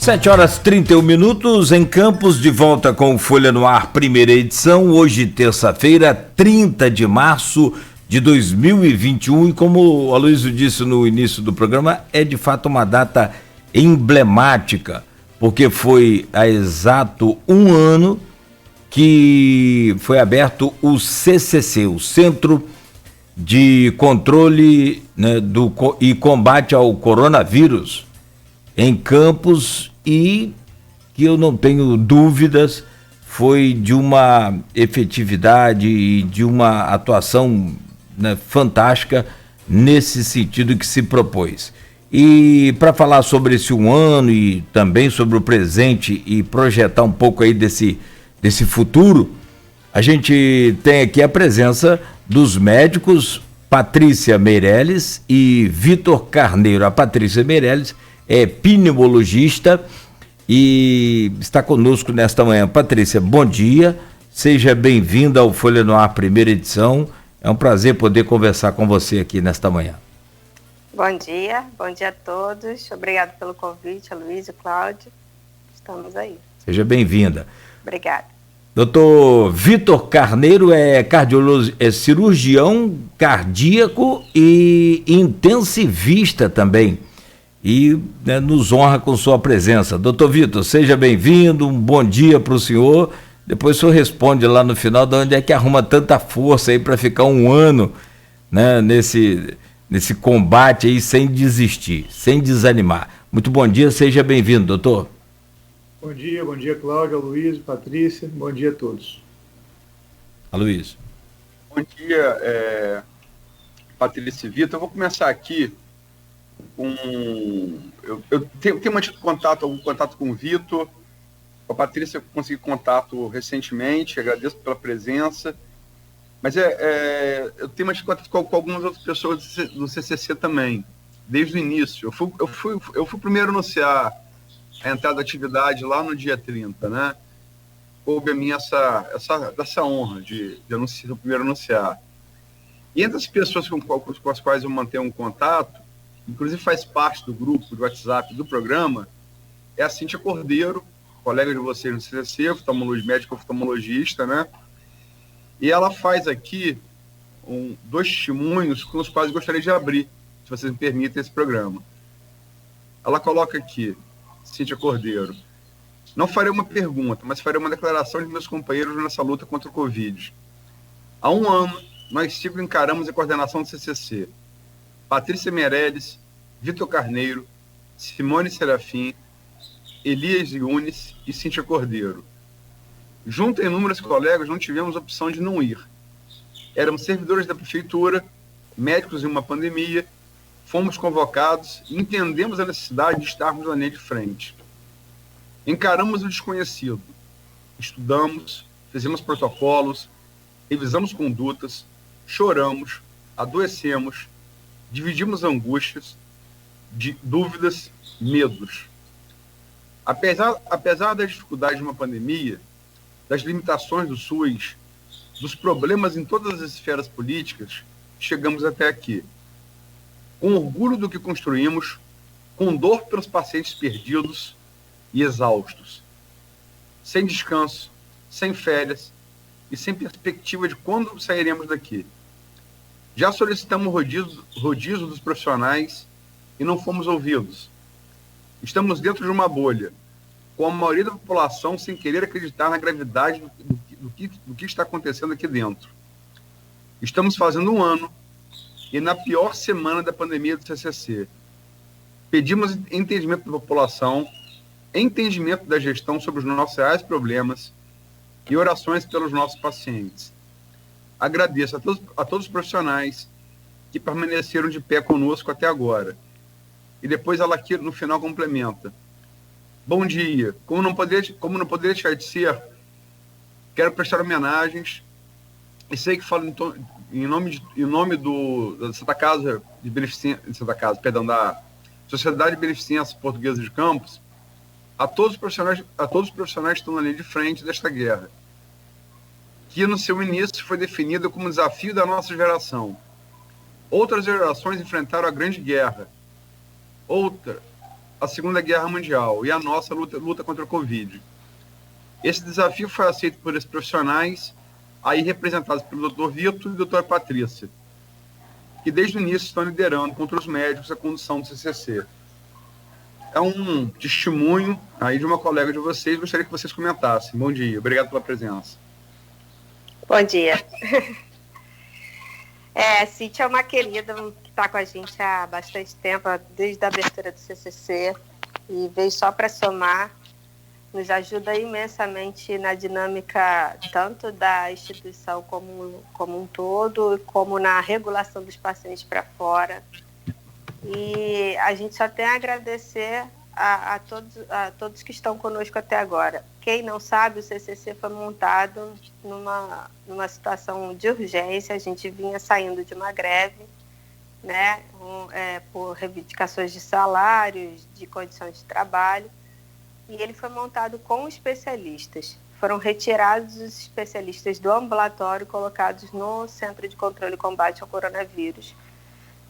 7h31, em Campos, de volta com Folha no Ar, primeira edição, hoje terça-feira, 30 de março de 2021, e como o Aloysio disse no início do programa, é de fato uma data emblemática, porque foi há exato um ano que foi aberto o CCC, o Centro de Controle, né, e Combate ao Coronavírus, em Campos, e que eu não tenho dúvidas foi de uma efetividade e de uma atuação, né, fantástica nesse sentido que se propôs. E para falar sobre esse um ano e também sobre o presente e projetar um pouco aí desse futuro, a gente tem aqui a presença dos médicos Patrícia Meirelles e Vitor Carneiro. A Patrícia Meirelles é pneumologista e está conosco nesta manhã. Patrícia, bom dia, seja bem-vinda ao Folha no Ar, primeira edição. É um prazer poder conversar com você aqui nesta manhã. Bom dia a todos. Obrigado pelo convite, Aloysio, Cláudio. Estamos aí. Seja bem-vinda. Obrigada. Doutor Vitor Carneiro é cirurgião cardíaco e intensivista também. E, né, nos honra com sua presença. Doutor Vitor, seja bem-vindo, um bom dia para o senhor. Depois o senhor responde lá no final de onde é que arruma tanta força aí para ficar um ano, né, nesse combate aí sem desistir, sem desanimar. Muito bom dia, seja bem-vindo, doutor. Bom dia, Cláudio, Aloysio, Patrícia, bom dia a todos. Aloysio. Bom dia, Patrícia e Vitor. Eu vou começar aqui com... Eu tenho mantido algum contato com o Vitor, com a Patrícia eu consegui contato recentemente, agradeço pela presença, mas eu tenho mantido contato com algumas outras pessoas do CCC também, desde o início. Eu fui o primeiro a anunciar a entrada da atividade lá no dia 30, né? Coube a mim essa honra de anunciar, o primeiro a anunciar. E entre as pessoas com as quais eu mantenho um contato, inclusive faz parte do grupo de WhatsApp do programa, é a Cíntia Cordeiro, colega de vocês no CCC, médica oftalmologista, né? E ela faz aqui dois testemunhos com os quais eu gostaria de abrir, se vocês me permitem, esse programa. Ela coloca aqui, Cíntia Cordeiro: não farei uma pergunta, mas farei uma declaração de meus companheiros nessa luta contra o Covid. Há um ano, nós 5 encaramos a coordenação do CCC. Patrícia Meirelles, Vitor Carneiro, Simone Serafim, Elias Yunes e Cíntia Cordeiro. Junto a inúmeros colegas, não tivemos opção de não ir. Éramos servidores da prefeitura, médicos em uma pandemia, fomos convocados e entendemos a necessidade de estarmos na linha de frente. Encaramos o desconhecido, estudamos, fizemos protocolos, revisamos condutas, choramos, adoecemos, dividimos angústias, dúvidas, medos. Apesar das dificuldades de uma pandemia, das limitações do SUS, dos problemas em todas as esferas políticas, chegamos até aqui. Com orgulho do que construímos, com dor pelos pacientes perdidos e exaustos, sem descanso, sem férias e sem perspectiva de quando sairemos daqui. Já solicitamos rodízio dos profissionais e não fomos ouvidos. Estamos dentro de uma bolha, com a maioria da população sem querer acreditar na gravidade do que está acontecendo aqui dentro. Estamos fazendo um ano e na pior semana da pandemia do CCC. Pedimos entendimento da população, entendimento da gestão sobre os nossos reais problemas e orações pelos nossos pacientes. Agradeço a todos os profissionais que permaneceram de pé conosco até agora. E depois ela aqui no final complementa: bom dia. Como não poderia deixar de ser, quero prestar homenagens, e sei que falo em nome da Santa Casa de Beneficência, da Sociedade de Beneficência Portuguesa de Campos, a todos os profissionais que estão na linha de frente desta guerra, que no seu início foi definida como desafio da nossa geração. Outras gerações enfrentaram a Grande Guerra. a Segunda Guerra Mundial e a nossa luta contra o Covid. Esse desafio foi aceito por esses profissionais, aí representados pelo Dr. Vitor e Dr. Patrícia, que desde o início estão liderando contra os médicos a condução do CCC. É um testemunho aí de uma colega de vocês, gostaria que vocês comentassem. Bom dia, obrigado pela presença. Bom dia. Cíntia é uma querida que está com a gente há bastante tempo, desde a abertura do CCC, e veio só para somar. Nos ajuda imensamente na dinâmica tanto da instituição como um todo, como na regulação dos pacientes para fora. E a gente só tem a agradecer a todos que estão conosco até agora. Quem não sabe, o CCC foi montado numa situação de urgência. A gente vinha saindo de uma greve, né, por reivindicações de salários, de condições de trabalho. E ele foi montado com especialistas. Foram retirados os especialistas do ambulatório, colocados no Centro de Controle e Combate ao Coronavírus.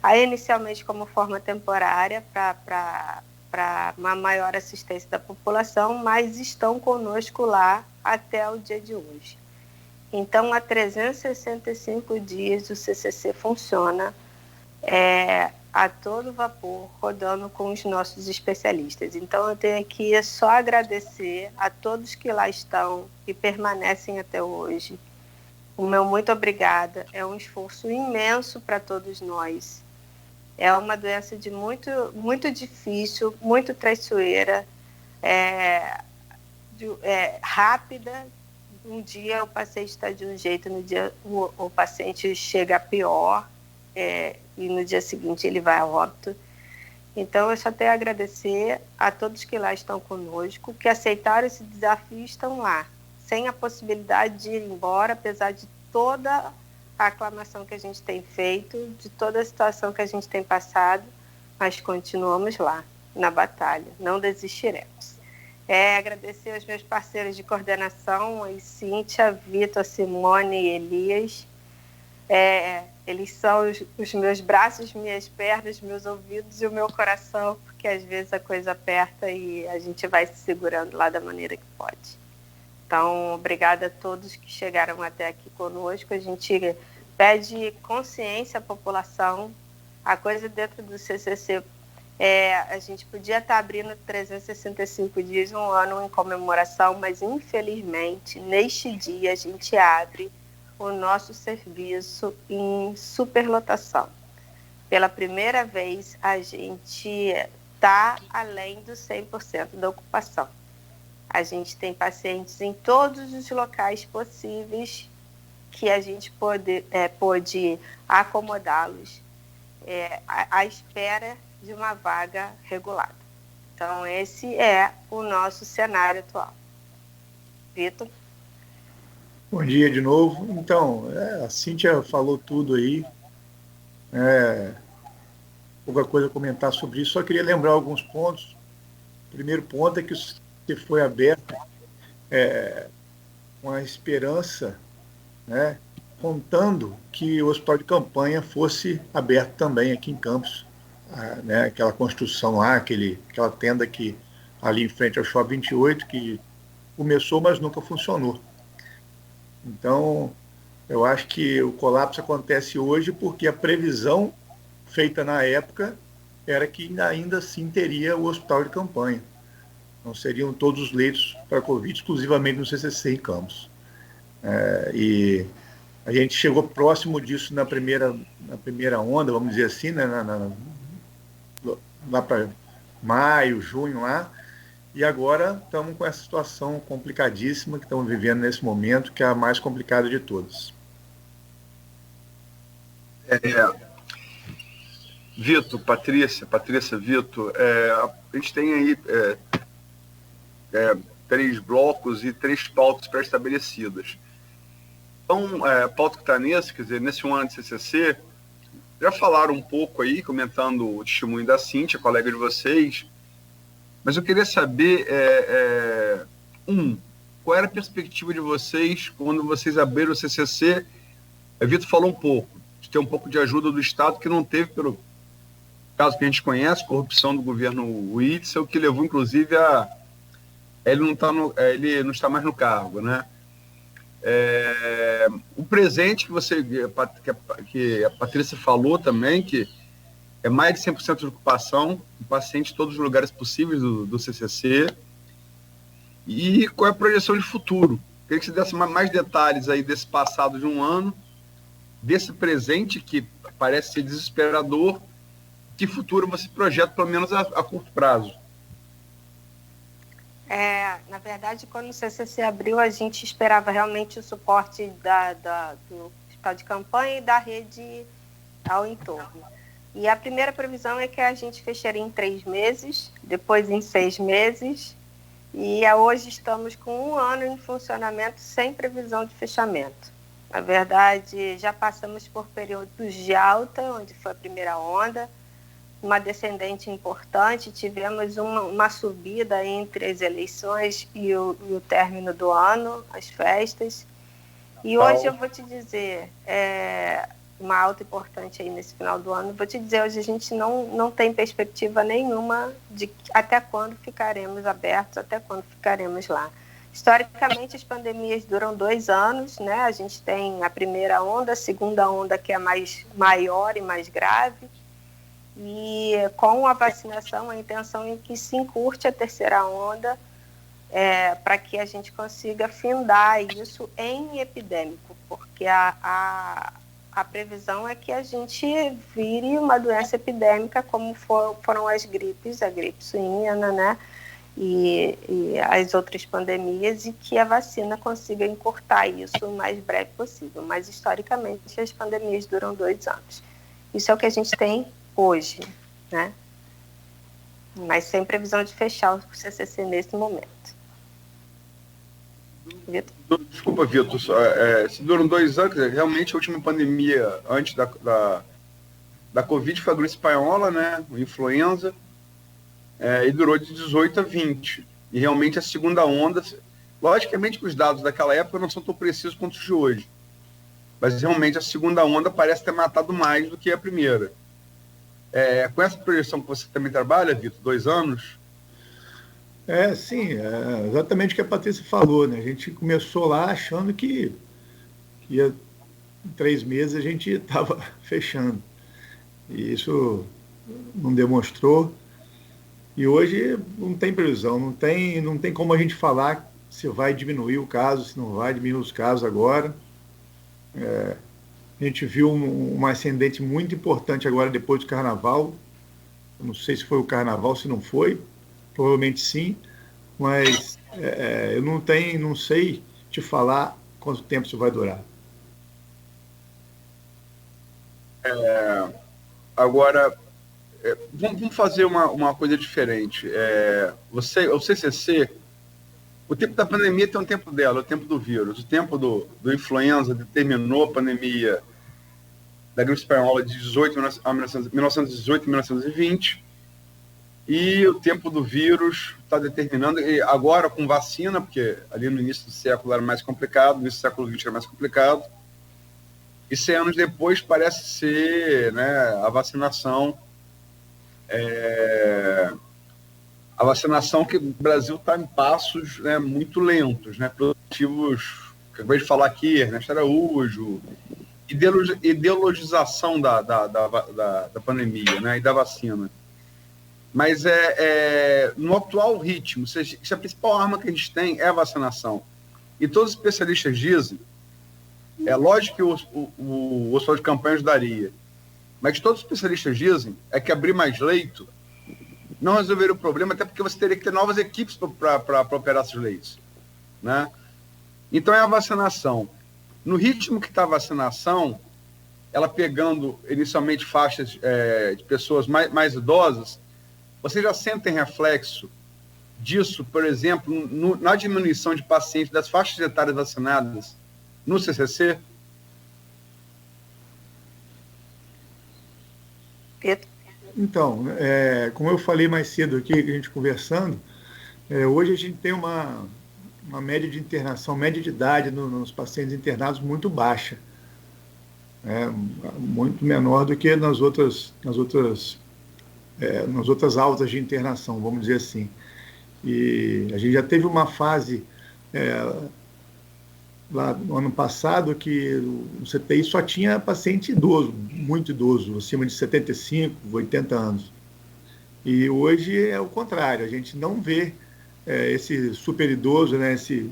Aí, inicialmente, como forma temporária, para uma maior assistência da população, mas estão conosco lá até o dia de hoje. Então, há 365 dias o CCC funciona a todo vapor, rodando com os nossos especialistas. Então, eu tenho aqui só agradecer a todos que lá estão e permanecem até hoje. O meu muito obrigada. É um esforço imenso para todos nós. É uma doença muito difícil, muito traiçoeira, rápida. Um dia o paciente está de um jeito, no dia o paciente chega pior, e no dia seguinte ele vai a óbito. Então, eu só tenho a agradecer a todos que lá estão conosco, que aceitaram esse desafio e estão lá, sem a possibilidade de ir embora, apesar de toda a aclamação que a gente tem feito, de toda a situação que a gente tem passado, mas continuamos lá, na batalha, não desistiremos. Agradecer aos meus parceiros de coordenação, a Cíntia, Vitor, Simone e Elias. Eles são os meus braços, minhas pernas, meus ouvidos e o meu coração, porque às vezes a coisa aperta e a gente vai se segurando lá da maneira que pode. Então, obrigada a todos que chegaram até aqui conosco. A gente pede consciência à população. A coisa dentro do CCC, a gente podia estar abrindo 365 dias, um ano em comemoração, mas infelizmente, neste dia, a gente abre o nosso serviço em superlotação. Pela primeira vez, a gente está além do 100% da ocupação. A gente tem pacientes em todos os locais possíveis que a gente pôde acomodá-los à espera de uma vaga regulada. Então, esse é o nosso cenário atual. Vitor? Bom dia de novo. Então, a Cíntia falou tudo aí. Pouca coisa a comentar sobre isso. Só queria lembrar alguns pontos. O primeiro ponto é que você foi aberto com a esperança, né, contando que o hospital de campanha fosse aberto também aqui em Campos. Né, aquela construção lá, aquela tenda que ali em frente ao Shopping 28, que começou, mas nunca funcionou. Então, eu acho que o colapso acontece hoje porque a previsão feita na época era que ainda assim teria o hospital de campanha. Não seriam todos os leitos para Covid exclusivamente no CCC em Campos. E a gente chegou próximo disso na primeira onda, vamos dizer assim, né, lá para maio, junho lá. E agora estamos com essa situação complicadíssima que estamos vivendo nesse momento, que é a mais complicada de todas. Vitor, Patrícia, Vitor, a gente tem aí 3 blocos e 3 pautas pré-estabelecidas. Então, a pauta que está quer dizer, nesse ano de CCC, já falaram um pouco aí, comentando o testemunho da Cíntia, colega de vocês, mas eu queria saber, qual era a perspectiva de vocês quando vocês abriram o CCC? A Vitor falou um pouco, de ter um pouco de ajuda do Estado, que não teve caso que a gente conhece, corrupção do governo Witzel, que levou, inclusive, a ele não está mais no cargo, né? O presente que a Patrícia falou também, que é mais de 100% de ocupação, um paciente em todos os lugares possíveis do CCC. E qual é a projeção de futuro? Queria que você desse mais detalhes aí desse passado de um ano, desse presente que parece ser desesperador, que futuro você projeta, pelo menos a curto prazo? Na verdade, quando o CCC abriu, a gente esperava realmente o suporte do hospital de campanha e da rede ao entorno. E a primeira previsão é que a gente fecharia em 3 meses, depois em 6 meses, e hoje estamos com 1 ano em funcionamento sem previsão de fechamento. Na verdade, já passamos por períodos de alta, onde foi a primeira onda, uma descendente importante, tivemos uma subida entre as eleições e o término do ano, as festas. E hoje eu vou te dizer, uma alta importante aí nesse final do ano, vou te dizer, hoje a gente não tem perspectiva nenhuma de até quando ficaremos abertos, até quando ficaremos lá. Historicamente, as pandemias duram 2 anos, né? A gente tem a primeira onda, a segunda onda que é maior e mais grave, e com a vacinação, a intenção é que se encurte a terceira onda, para que a gente consiga findar isso em epidêmico, porque a previsão é que a gente vire uma doença epidêmica, como foram as gripes, a gripe suína, né? E as outras pandemias, e que a vacina consiga encurtar isso o mais breve possível. Mas, historicamente, as pandemias duram 2 anos. Isso é o que a gente tem hoje, né? Mas sem previsão de fechar o CCC nesse momento. Vitor? Desculpa, Vitor. Se duram 2 anos, realmente a última pandemia antes da Covid foi a gripe espanhola, né? A influenza, e durou de 18 a 20. E realmente a segunda onda, logicamente que os dados daquela época não são tão precisos quanto os de hoje, mas realmente a segunda onda parece ter matado mais do que a primeira. Com essa projeção que você também trabalha, Vitor, 2 anos? Sim, exatamente o que a Patrícia falou, né? A gente começou lá achando que em 3 meses a gente estava fechando. E isso não demonstrou. E hoje não tem previsão, não tem como a gente falar se vai diminuir o caso, se não vai diminuir os casos agora. A gente viu uma ascendente muito importante agora depois do Carnaval. Eu não sei se foi o Carnaval, se não foi. Provavelmente sim, mas eu não sei te falar quanto tempo isso vai durar. Agora, vamos fazer uma coisa diferente. O CCC, o tempo da pandemia tem um tempo dela, o tempo do vírus. O tempo do influenza determinou a pandemia da gripe espanhola de 1918 e 1920. E o tempo do vírus está determinando, e agora com vacina, porque ali no início do século era mais complicado, no início do século XX era mais complicado, e 100 anos depois parece ser, né, a vacinação que o Brasil está em passos, né, muito lentos, né, produtivos, que eu acabei de falar aqui, Ernesto Araújo, ideologização da pandemia, né, e da vacina. Mas no atual ritmo, se a principal arma que a gente tem é a vacinação, e todos os especialistas dizem, lógico que o hospital de campanha ajudaria, mas todos os especialistas dizem que abrir mais leito não resolveria o problema, até porque você teria que ter novas equipes para operar esses leitos, né? Então é a vacinação. No ritmo que está a vacinação, ela pegando inicialmente faixas de pessoas mais idosas, vocês já sentem reflexo disso, por exemplo, na diminuição de pacientes das faixas etárias vacinadas no CCC? Então, como eu falei mais cedo aqui, a gente conversando, hoje a gente tem uma média de internação, média de idade nos pacientes internados muito baixa. Muito menor do que nas outras nas outras altas de internação, vamos dizer assim. E a gente já teve uma fase lá no ano passado que o CTI só tinha paciente idoso, muito idoso, acima de 75, 80 anos. E hoje é o contrário, a gente não vê esse super idoso, né, esse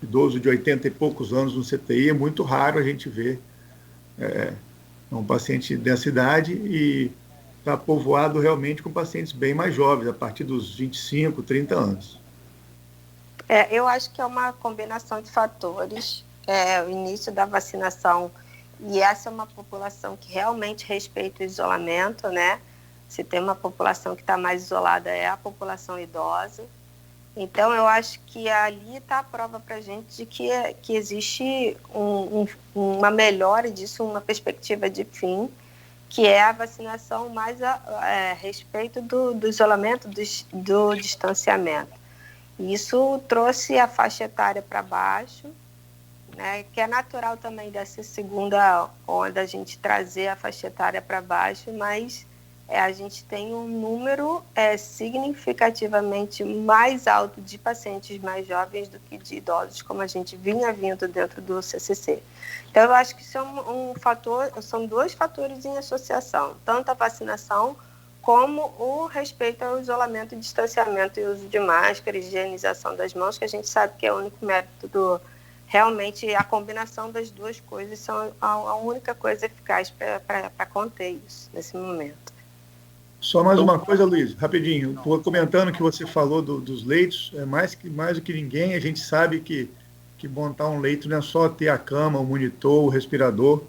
idoso de 80 e poucos anos no CTI, é muito raro a gente ver um paciente dessa idade, e está povoado realmente com pacientes bem mais jovens, a partir dos 25, 30 anos. Eu acho que é uma combinação de fatores, o início da vacinação, e essa é uma população que realmente respeita o isolamento, né? Se tem uma população que está mais isolada, é a população idosa. Então, eu acho que ali está a prova para a gente de que existe uma melhora disso, uma perspectiva de fim, que é a vacinação mais a respeito do isolamento, do distanciamento. Isso trouxe a faixa etária para baixo, né, que é natural também dessa segunda onda a gente trazer a faixa etária para baixo, mas a gente tem um número significativamente mais alto de pacientes mais jovens do que de idosos, como a gente vinha vindo dentro do CCC. Então, eu acho que isso é são dois fatores em associação, tanto a vacinação como o respeito ao isolamento, distanciamento e uso de máscara, higienização das mãos, que a gente sabe que é o único método, realmente a combinação das duas coisas são a única coisa eficaz para conter isso nesse momento. Só mais uma coisa, Luiz, rapidinho. Estou comentando que você falou dos leitos, mais do que ninguém, a gente sabe que montar um leito não é só ter a cama, o monitor, o respirador,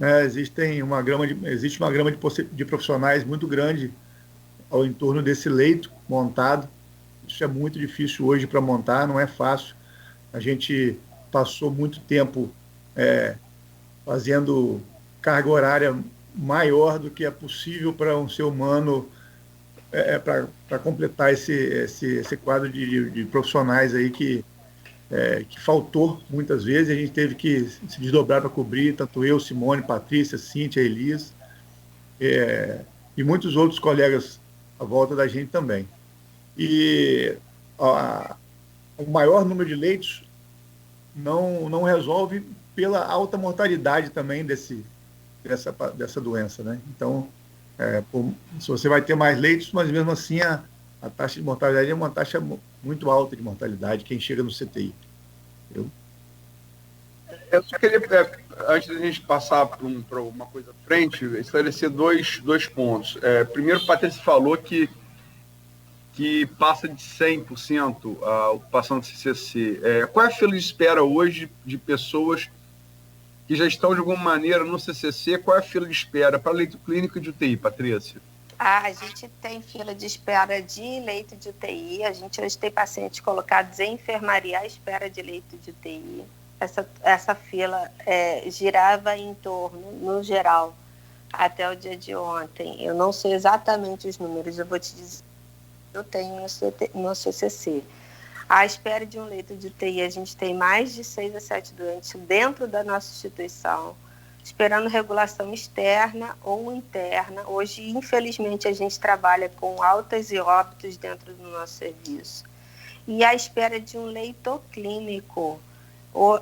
né? Existe uma gama de profissionais muito grande ao entorno desse leito montado. Isso é muito difícil hoje para montar, não é fácil. A gente passou muito tempo fazendo carga horária maior do que é possível para um ser humano, para completar esse quadro de profissionais aí que faltou muitas vezes. A gente teve que se desdobrar para cobrir, tanto eu, Simone, Patrícia, Cíntia, Elis, e muitos outros colegas à volta da gente também. E o maior número de leitos não resolve pela alta mortalidade também dessa doença, né? Então, se você vai ter mais leitos, mas mesmo assim a taxa de mortalidade é uma taxa muito alta de mortalidade, quem chega no CTI. Entendeu? Eu só queria, antes da gente passar para uma coisa à frente, esclarecer dois pontos. Primeiro, o Patrícia falou que passa de 100% a ocupação do CCC. Qual é a fila de espera hoje de pessoas que já estão de alguma maneira no CCC? Qual é a fila de espera para leito clínico e de UTI, Patrícia? A gente tem fila de espera de leito de UTI, a gente hoje tem pacientes colocados em enfermaria à espera de leito de UTI. Essa fila girava em torno, no geral, até o dia de ontem. Eu não sei exatamente os números, eu vou te dizer, eu tenho no CCC. À espera de um leito de UTI, a gente tem mais de 6 a 7 doentes dentro da nossa instituição, esperando regulação externa ou interna. Hoje, infelizmente, a gente trabalha com altas e óbitos dentro do nosso serviço. E à espera de um leito clínico,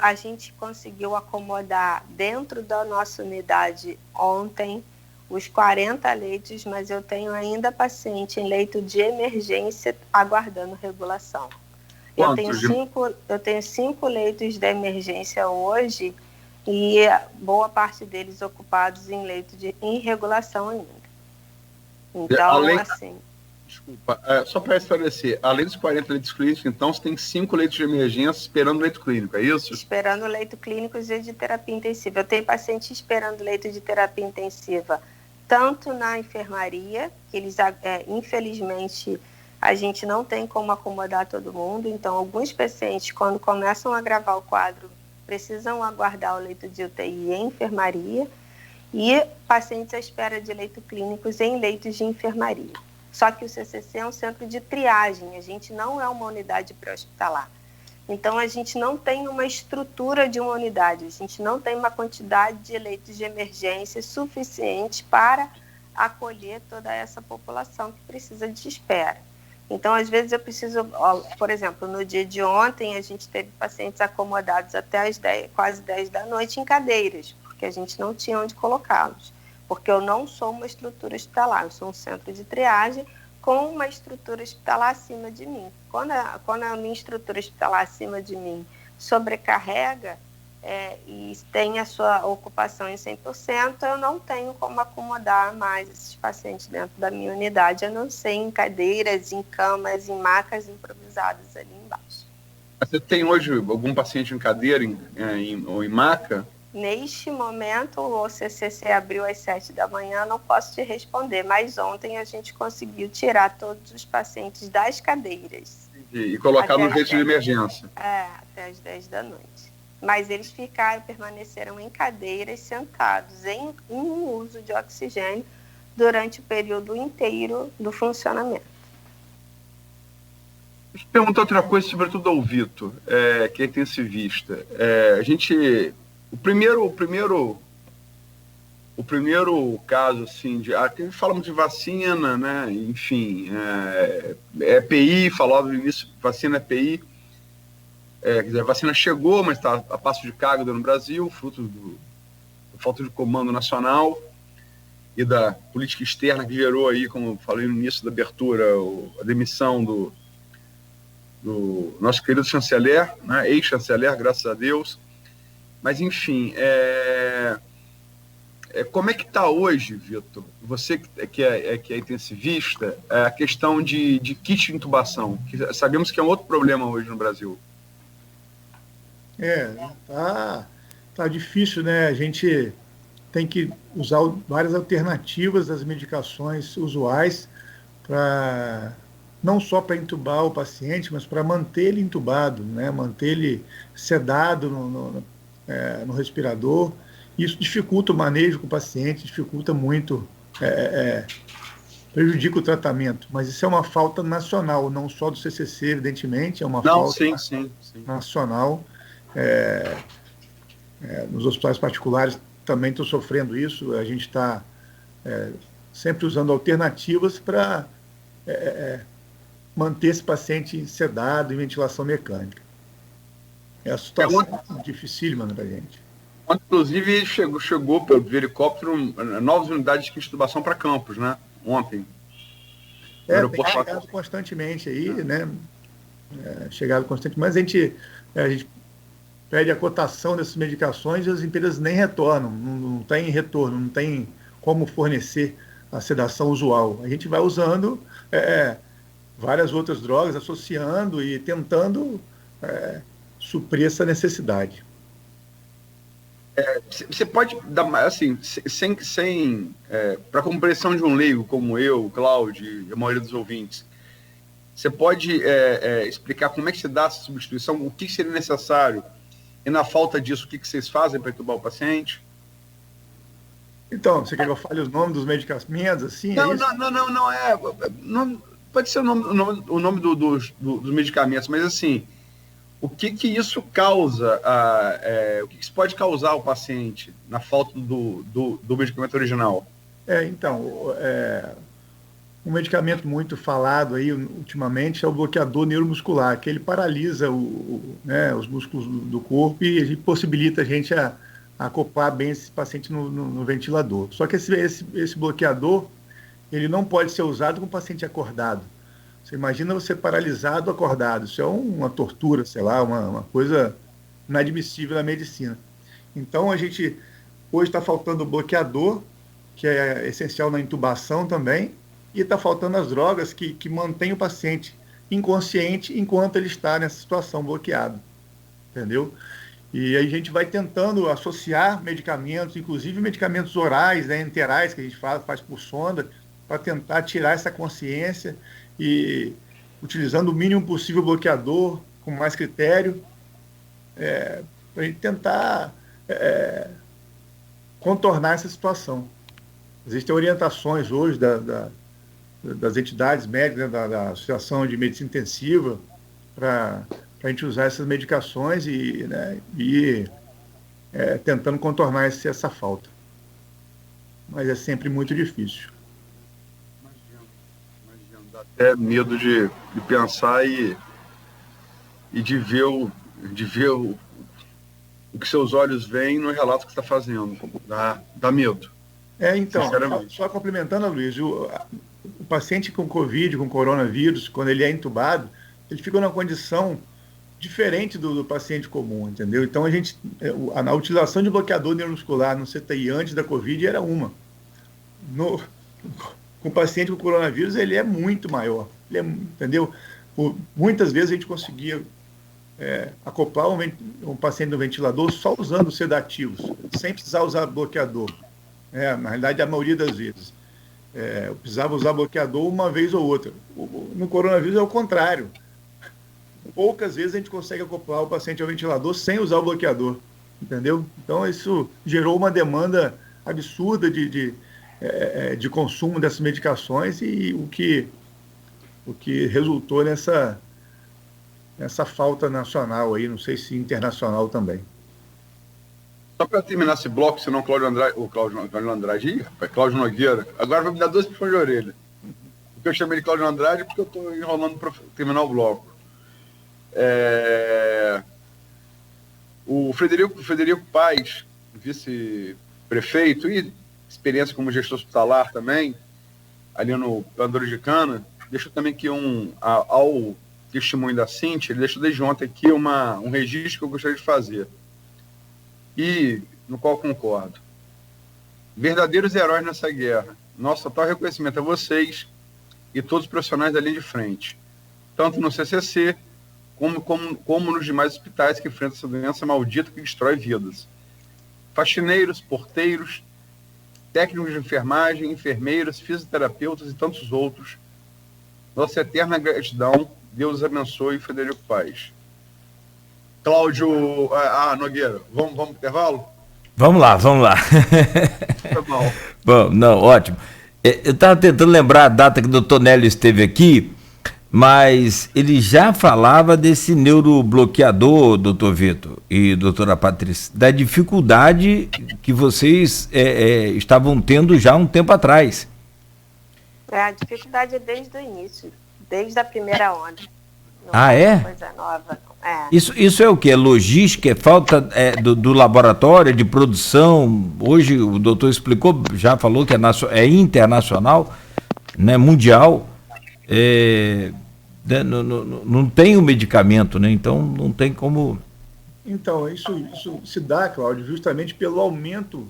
a gente conseguiu acomodar dentro da nossa unidade ontem os 40 leitos, mas eu tenho ainda paciente em leito de emergência aguardando regulação. Eu tenho 5 leitos de emergência hoje e boa parte deles ocupados em leito em regulação ainda. Então, Desculpa, só para esclarecer, além dos 40 leitos clínicos, então, você tem 5 leitos de emergência esperando leito clínico, é isso? Esperando leito clínico e de terapia intensiva. Eu tenho paciente esperando leito de terapia intensiva, tanto na enfermaria, que eles, infelizmente, a gente não tem como acomodar todo mundo, então alguns pacientes, quando começam a agravar o quadro, precisam aguardar o leito de UTI em enfermaria, e pacientes à espera de leito clínicos em leitos de enfermaria. Só que o CCC é um centro de triagem, a gente não é uma unidade pré-hospitalar. Então, a gente não tem uma estrutura de uma unidade, a gente não tem uma quantidade de leitos de emergência suficiente para acolher toda essa população que precisa de espera. Então, às vezes eu preciso, por exemplo, no dia de ontem a gente teve pacientes acomodados até as 10, quase 10 da noite em cadeiras, porque a gente não tinha onde colocá-los. Porque eu não sou uma estrutura hospitalar, eu sou um centro de triagem com uma estrutura hospitalar acima de mim. Quando a minha estrutura hospitalar acima de mim sobrecarrega e tem a sua ocupação em 100%, eu não tenho como acomodar mais esses pacientes dentro da minha unidade, a não ser em cadeiras, em camas, em macas improvisadas ali embaixo. Você tem hoje algum paciente em cadeira ou em maca? Neste momento, o CCC abriu às 7 da manhã, não posso te responder, mas ontem a gente conseguiu tirar todos os pacientes das cadeiras. E colocar no leito de emergência. Até às 10 da noite. Mas eles permaneceram em cadeiras, sentados, em uso de oxigênio, durante o período inteiro do funcionamento. Deixa eu perguntar outra coisa, sobretudo ao Vitor, que é intensivista. O primeiro caso, assim, aqui falamos de vacina, né? Enfim, EPI, falava no início, vacina EPI. Quer dizer, a vacina chegou, mas está a passo de cágado no Brasil, fruto da falta de comando nacional e da política externa que gerou aí, como falei no início da abertura, a demissão do nosso querido chanceler, né? Ex-chanceler, graças a Deus. Mas, enfim, como é que está hoje, Vitor, você que é intensivista, a questão de kit de intubação? Que sabemos que é um outro problema hoje no Brasil. Tá difícil, né? A gente tem que usar várias alternativas das medicações usuais, não só para intubar o paciente, mas para manter ele intubado, né? Manter ele sedado no respirador. Isso dificulta o manejo com o paciente, dificulta muito, prejudica o tratamento. Mas isso é uma falta nacional, não só do CCC, evidentemente, é uma falta sim. nacional. Nos hospitais particulares também estão sofrendo isso. A gente está sempre usando alternativas para manter esse paciente sedado em ventilação mecânica. É a situação dificílima para a gente. Inclusive, chegou pelo helicóptero novas unidades de intubação para Campos, né? Ontem. Tem chegado constantemente aí, né? Chegado constantemente, mas a gente pede a cotação dessas medicações e as empresas nem retornam, não tem retorno, não tem como fornecer a sedação usual. A gente vai usando várias outras drogas, associando e tentando suprir essa necessidade. Você pode dar, assim, para a compreensão de um leigo como eu, Cláudio e a maioria dos ouvintes, você pode explicar como é que se dá essa substituição, o que seria necessário, e na falta disso, o que vocês fazem para entubar o paciente? Então, você quer que eu fale os nomes dos medicamentos, assim? Não pode ser o nome dos medicamentos, mas assim, o que isso causa, o que isso pode causar ao paciente na falta do medicamento original? Um medicamento muito falado aí ultimamente é o bloqueador neuromuscular, que ele paralisa os músculos do corpo e ele possibilita a gente a acoplar bem esse paciente no ventilador. Só que esse bloqueador, ele não pode ser usado com o paciente acordado. Você imagina você paralisado acordado, isso é uma tortura, sei lá, uma coisa inadmissível na medicina. Então a gente hoje está faltando o bloqueador, que é essencial na intubação também, e está faltando as drogas que mantêm o paciente inconsciente enquanto ele está nessa situação bloqueado, entendeu? E aí a gente vai tentando associar medicamentos, inclusive medicamentos orais, enterais, que a gente faz por sonda, para tentar tirar essa consciência e utilizando o mínimo possível bloqueador, com mais critério, para a gente tentar contornar essa situação. Existem orientações hoje das entidades médicas, né, da Associação de Medicina Intensiva, para a gente usar essas medicações e tentando contornar essa falta. Mas é sempre muito difícil. medo de pensar e de ver o que seus olhos veem no relato que você está fazendo. Dá medo. Então, só complementando, Luiz, o paciente com Covid, com coronavírus, quando ele é entubado, ele fica numa condição diferente do paciente comum, entendeu? Então, a utilização de bloqueador neuromuscular no CTI antes da Covid era uma. Com o paciente com coronavírus, ele é muito maior, entendeu? Muitas vezes a gente conseguia acoplar um paciente no ventilador só usando sedativos, sem precisar usar bloqueador. Na realidade, a maioria das vezes. Eu precisava usar bloqueador uma vez ou outra. No coronavírus é o contrário. Poucas vezes a gente consegue acoplar o paciente ao ventilador sem usar o bloqueador, entendeu? Então, isso gerou uma demanda absurda de consumo dessas medicações e o que resultou nessa falta nacional aí, não sei se internacional também. Só para terminar esse bloco, senão Cláudio Nogueira, agora vai me dar 2 puxões de orelha. Porque eu chamei de Cláudio Andrade porque eu estou enrolando para terminar o bloco. O Frederico Paes, vice-prefeito e experiência como gestor hospitalar também, ali no Pandora de Cana, deixou também aqui ao testemunho da Cintia, ele deixou desde ontem aqui um registro que eu gostaria de fazer, e no qual concordo. Verdadeiros heróis nessa guerra. Nosso total reconhecimento a vocês e todos os profissionais da linha de frente, tanto no CCC como nos demais hospitais que enfrentam essa doença maldita que destrói vidas. Faxineiros, porteiros, técnicos de enfermagem, enfermeiras, fisioterapeutas e tantos outros. Nossa eterna gratidão. Deus abençoe, Frederico Paes. Cláudio Nogueira, vamos pro intervalo? Vamos lá. Tá bom. Bom, não, ótimo. Eu estava tentando lembrar a data que o doutor Nélio esteve aqui, mas ele já falava desse neurobloqueador, doutor Vitor e doutora Patrícia, da dificuldade que vocês estavam tendo já um tempo atrás. A dificuldade é desde o início, desde a primeira onda. Não é? Coisa nova. Isso é o quê? Logística? É falta do laboratório, de produção? Hoje o doutor explicou, já falou que é internacional, né, mundial. Não tem o medicamento, né? Então não tem como... Então, isso se dá, Cláudio, justamente pelo aumento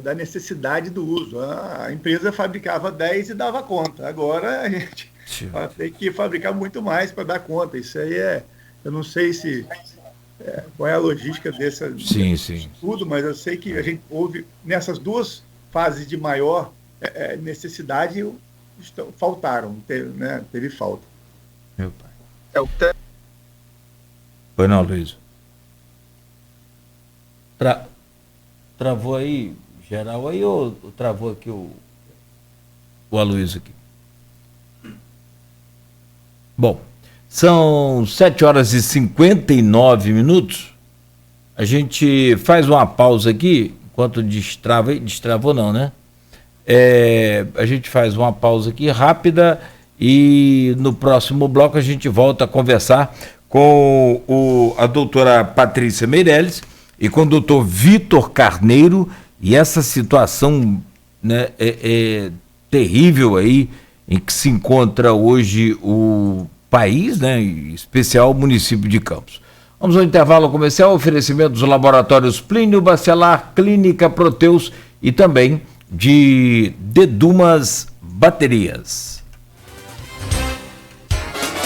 da necessidade do uso. A empresa fabricava 10 e dava conta. Agora a gente tem que fabricar muito mais para dar conta. Isso aí eu não sei qual é a logística desse estudo, mas eu sei que a gente houve, nessas duas fases de maior necessidade, faltaram, teve falta. Meu pai. Foi não, Luiz? Travou aí, geral, aí ou travou aqui o Aloysio aqui? Bom, são 7h59. A gente faz uma pausa aqui, enquanto destravou não, né? A gente faz uma pausa aqui rápida e no próximo bloco a gente volta a conversar com a doutora Patrícia Meirelles e com o doutor Vitor Carneiro, e essa situação, né, terrível aí em que se encontra hoje o país, né, em especial o município de Campos. Vamos ao intervalo comercial, oferecimento dos laboratórios Plínio Bacelar, Clínica Proteus e também de Dedumas Baterias.